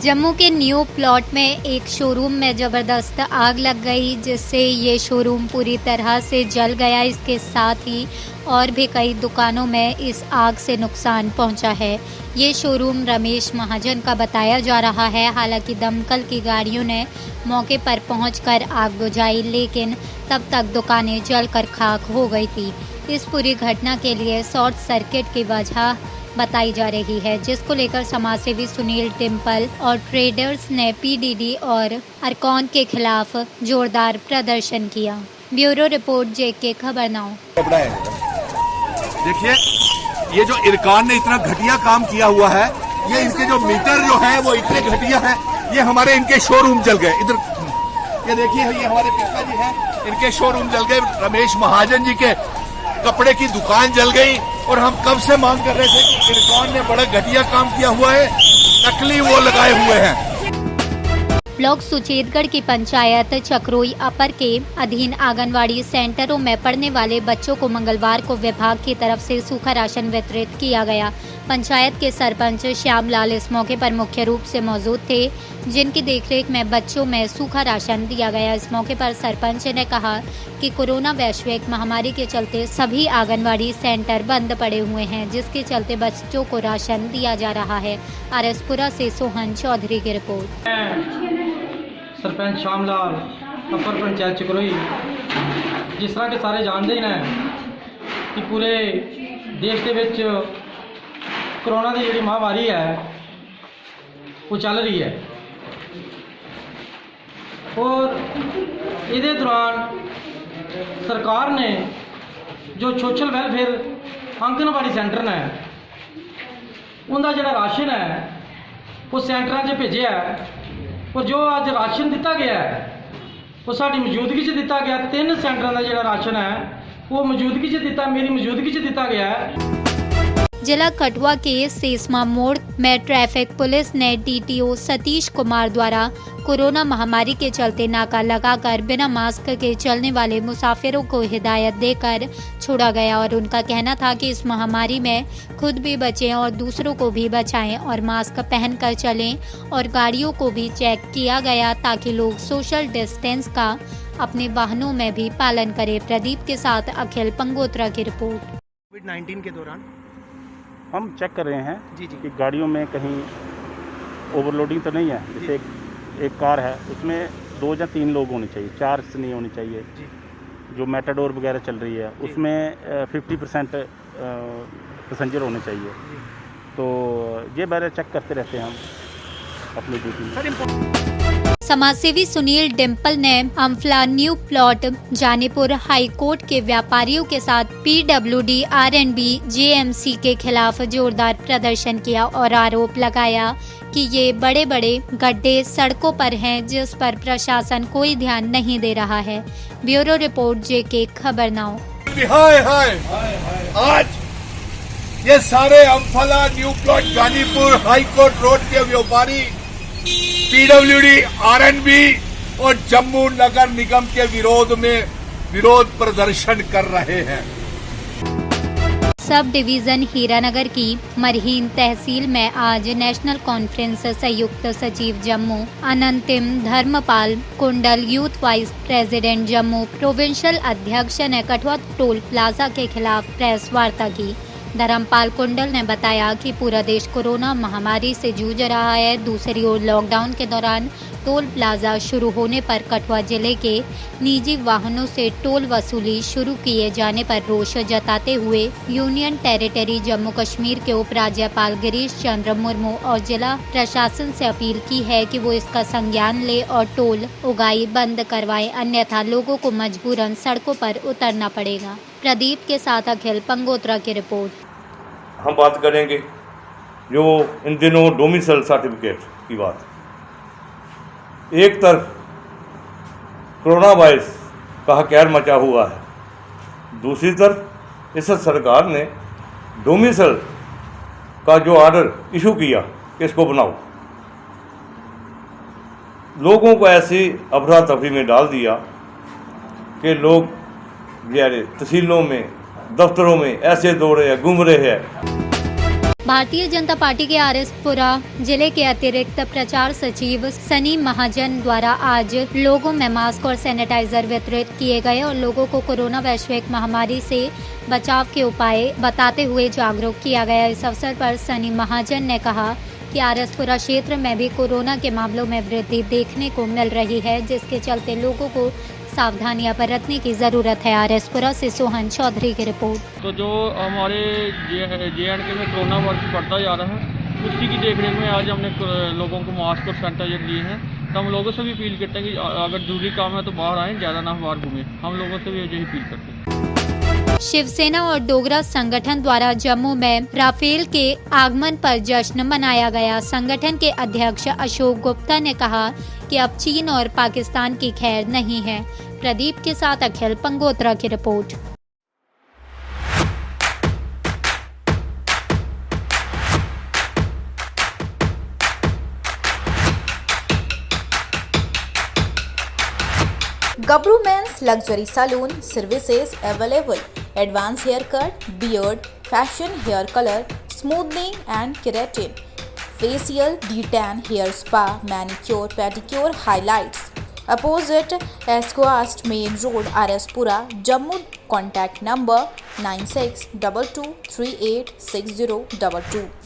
जम्मू के new plot में एक शोरूम में ज़बरदस्त आग लग गई, जिससे ये शोरूम पूरी तरह से जल गया। इसके साथ ही और भी कई दुकानों में इस आग से नुकसान पहुंचा है। ये शोरूम रमेश महाजन का बताया जा रहा है। हालांकि दमकल की गाड़ियों ने मौके पर पहुंचकर आग बुझाई, लेकिन तब तक दुकानें जलकर खाक हो गई थी। इस पूरी घटना के लिए शॉर्ट सर्किट की वजह बताई जा रही है, जिसको लेकर समाजसेवी सुनील टिम्पल और ट्रेडर्स ने पीडीडी और अरकॉन के खिलाफ जोरदार प्रदर्शन किया। ब्यूरो रिपोर्ट जेके खबरनामा। देखिए, ये जो इरकान ने इतना घटिया काम किया हुआ है, ये इनके जो मीटर जो है वो इतने घटिया है। ये हमारे इनके शोरूम जल गए। इधर ये देखिए, ये हमारे पिताजी हैं, इनके शोरूम जल गए। रमेश महाजन जी के कपड़े की दुकान जल गई। और हम कब से मांग कर रहे थे कि इरकान ने बड़ा घटिया काम किया हुआ है, नकली वो लगाए हुए हैं। ब्लॉक सुचेतगढ़ की पंचायत चक्रोई अपर के अधीन आंगनवाड़ी सेंटरों में पढ़ने वाले बच्चों को मंगलवार को विभाग की तरफ से सूखा राशन वितरित किया गया। पंचायत के सरपंच श्यामलाल इस मौके पर मुख्य रूप से मौजूद थे, जिनकी देखरेख में बच्चों में सूखा राशन दिया गया। इस मौके पर सरपंच ने कहा कि कोरोना वैश्विक महामारी के चलते सभी आंगनवाड़ी सेंटर बंद पड़े हुए हैं, जिसके चलते बच्चों को राशन दिया जा रहा है। आरएसपुरा से सोहन चौधरी की रिपोर्ट। सरपंच श्यामलाल अपर पंचायत चक्रोई। जिस तरह के सारे जानते ही हैं कि पूरे देश के विच कोरोना की जी महामारी है वो चल रही है, और ये दौरान सरकार ने जो सोशल वेलफेयर आंगनवाड़ी सेंटर ने उनका जो राशन है वो सेंटर से भेजे है। और जो अज राशन दिता गया है वो साड़ी मौजूदगी च दिता गया। 3 सेंटरों का जो राशन है वो मौजूदगी च दिता, मेरी मौजूदगी च दिता गया है। जिला कठुआ के सेसमा मोड़ में ट्रैफिक पुलिस ने डीटीओ सतीश कुमार द्वारा कोरोना महामारी के चलते नाका लगाकर बिना मास्क के चलने वाले मुसाफिरों को हिदायत देकर छोड़ा गया। और उनका कहना था कि इस महामारी में खुद भी बचें और दूसरों को भी बचाएं और मास्क पहनकर चलें। और गाड़ियों को भी चेक किया गया ताकि लोग सोशल डिस्टेंस का अपने वाहनों में भी पालन करें। प्रदीप के साथ अखिल पंगोत्रा की रिपोर्ट। कोविड-19 के दौरान हम चेक कर रहे हैं जी कि गाड़ियों में कहीं ओवरलोडिंग तो नहीं है। जैसे एक कार है, उसमें 2 या 3 लोग होने चाहिए, 4 से नहीं होने चाहिए। जी। जो मेटाडोर वगैरह चल रही है उसमें 50% पैसेंजर होने चाहिए। तो ये बारे चेक करते रहते हैं हम अपनी ड्यूटी में। समाजसेवी सुनील डिम्पल ने Amphala new plot Janipur high court के व्यापारियों के साथ पीडब्ल्यूडी आरएनबी जेएमसी के खिलाफ जोरदार प्रदर्शन किया और आरोप लगाया कि ये बड़े बड़े गड्ढे सड़कों पर हैं, जिस पर प्रशासन कोई ध्यान नहीं दे रहा है। ब्यूरो रिपोर्ट जेके खबरनामा। हाय हाय, आज ये सारे Amphala new plot Janipur high court road के व्यापारी पीडब्ल्यूडी आरएनबी और जम्मू नगर निगम के विरोध प्रदर्शन कर रहे हैं। सब डिवीजन हीरानगर की मरहीन तहसील में आज नेशनल कॉन्फ्रेंस संयुक्त सचिव जम्मू अनंतिम धर्मपाल कुंडल, youth vice president Jammu, provincial अध्यक्ष ने कठुआ टोल प्लाजा के खिलाफ प्रेस वार्ता की। धर्मपाल कुंडल ने बताया कि पूरा देश कोरोना महामारी से जूझ रहा है। दूसरी ओर लॉकडाउन के दौरान टोल प्लाजा शुरू होने पर कठुआ जिले के निजी वाहनों से टोल वसूली शुरू किए जाने पर रोष जताते हुए यूनियन टेरिटरी जम्मू कश्मीर के उपराज्यपाल गिरीश चंद्र मुर्मू और जिला प्रशासन से अपील की है कि वो इसका संज्ञान ले और टोल उगाही बंद करवाए, अन्यथा लोगों को मजबूरन सड़कों पर उतरना पड़ेगा। प्रदीप के साथ अखिल पंगोत्रा की रिपोर्ट। हम बात करेंगे जो इन दिनों डोमिसाइल सर्टिफिकेट की बात। एक तरफ कोरोना वायरस का कहर मचा हुआ है, दूसरी तरफ इस सरकार ने डोमिसाइल का जो ऑर्डर इशू किया कि इसको बनाओ, लोगों को ऐसी अफरा तफरी में डाल दिया कि लोग तहसीलों में दफ्तरों में ऐसे दौड़ रहे हैं, घूम रहे हैं। भारतीय जनता पार्टी के आरएसपुरा जिले के अतिरिक्त प्रचार सचिव सनी महाजन द्वारा आज लोगों में मास्क और सैनिटाइजर वितरित किए गए और लोगों को कोरोना वैश्विक महामारी से बचाव के उपाय बताते हुए जागरूक किया गया। इस अवसर पर सनी महाजन ने कहा कि आरएसपुरा क्षेत्र में भी कोरोना के मामलों में वृद्धि देखने को मिल रही है, जिसके चलते लोगों को सावधानियां बरतने की ज़रूरत है। आरएसपुरा से सोहन चौधरी की रिपोर्ट। तो जो हमारे JNK में कोरोना वायरस बढ़ता जा रहा है, उसी की देखरेख में आज हमने लोगों को मास्क और सैनिटाइजर दिए हैं। तो हम लोगों से भी अपील करते हैं कि अगर जरूरी काम है तो बाहर आएँ, ज़्यादा ना बाहर घूमें। हम लोगों से भी यही अपील करते हैं। शिवसेना और डोगरा संगठन द्वारा जम्मू में राफेल के आगमन पर जश्न मनाया गया। संगठन के अध्यक्ष अशोक गुप्ता ने कहा कि अब चीन और पाकिस्तान की खैर नहीं है। प्रदीप के साथ अखिल पंगोत्रा की report. Gabru Men's Luxury Saloon services available. Advanced haircut, beard, fashion hair color, smoothing and keratin, facial, detan, hair spa, manicure, pedicure, highlights. Opposite Esquast Main Road, Araspura, Jammu. Contact number 9622386022.